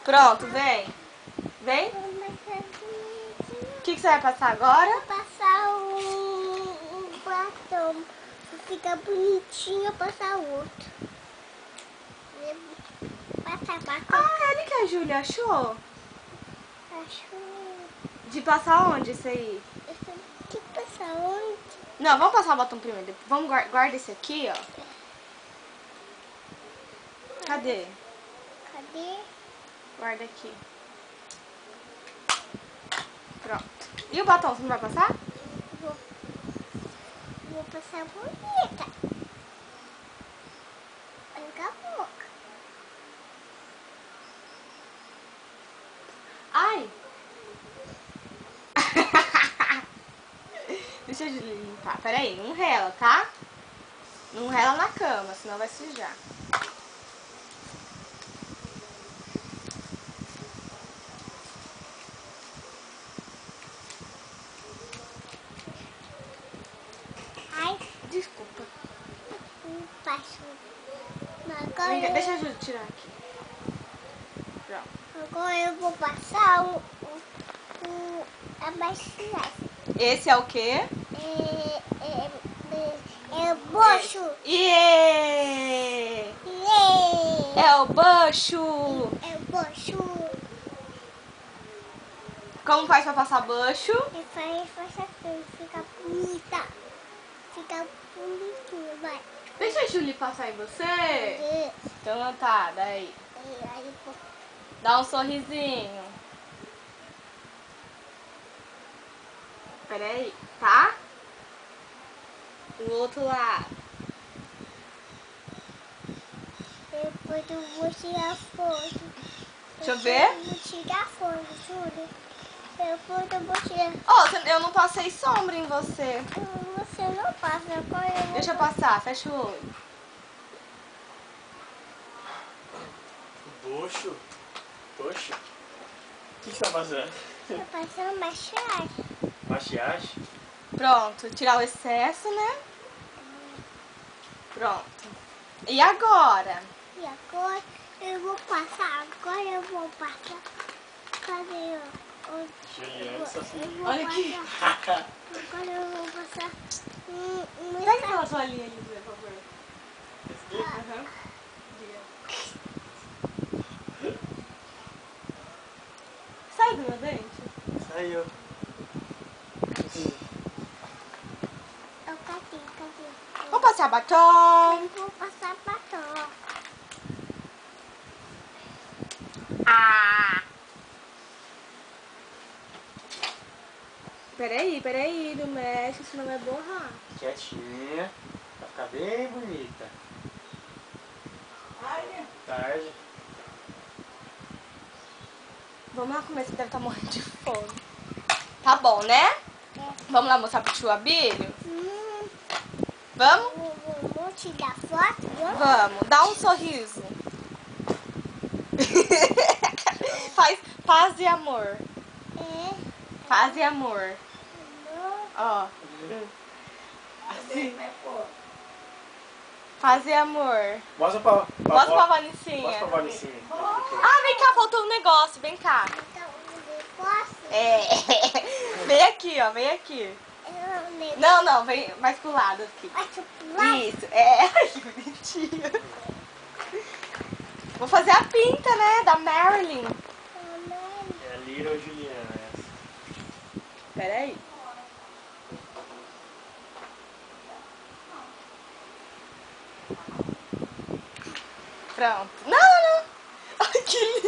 Pronto, vem. Vem. O que você vai passar agora? Vou passar um batom. Fica bonitinho, passar outro. Passar batom. Ah, ele que a Júlia achou? Acho. De passar onde isso aí? Que passar onde? Não, vamos passar o batom primeiro. Vamos guardar esse aqui, ó. Cadê? Cadê? Guarda aqui. Pronto. E o batom, você não vai passar? Vou passar bonita. Olha a boca. Ai! Deixa eu limpar. Pera aí, não rela, tá? Não rela na cama, senão vai sujar. Ai, Desculpa. passo. Agora, Deixa eu tirar aqui. Pronto. agora eu vou passar a maquiagem. Esse é o quê? É o bocho. Iê! É É o bucho! o bocho. Como faz pra passar bucho? E faz assim, fica bonita. Fica bonitinho, vai. Deixa a Julie passar em você. E Então tá, daí. aí, Dá um sorrisinho. Pera aí, tá? O outro lado. depois eu vou tirar foto. Deixa eu ver. Eu vou tirar foto, juro. Depois eu vou tirar. Oh, eu não passei sombra em você. Você não passa, agora eu vou. Deixa eu passar, fecha o olho. Bucho? Poxa. O que você tá fazendo? Tô passando maquiagem. Maquiagem? Pronto, tirar o excesso, né? Pronto. E agora? E agora eu vou passar. Agora eu vou passar. Cadê o. Juliana, essa filha. Eu vou Olha aqui. passar. Agora eu vou passar. Pega aquela toalhinha ali, por favor. Aham. Sai do meu dente? Saiu. Cadê? Vamos passar batom. Eu vou passar batom. Ah! Peraí, não mexe, senão vai borrar. Quietinha. Vai ficar bem bonita. Tarde. Vamos lá comer, você deve estar morrendo de fome. Tá bom, né? É. Vamos lá mostrar pro tio Abílio? Vamos? Vou tirar foto, viu? Vamos, dá um sorriso. Faz paz e amor. É. Paz e amor. Ó. Assim. Paz e amor. Mostra pra Mostra pra Vanicinha. Mostra pra Vanicinha. Ah, vem cá, faltou um negócio. Vem cá. Então, posso? É. Vem aqui, ó. Vem aqui. Não, vem mais pro lado aqui. Isso, é. Ai, que bonitinho. Vou fazer a pinta, né? Da Marilyn. É a Lira ou Juliana essa? Pera aí. Pronto. Não. Ai, que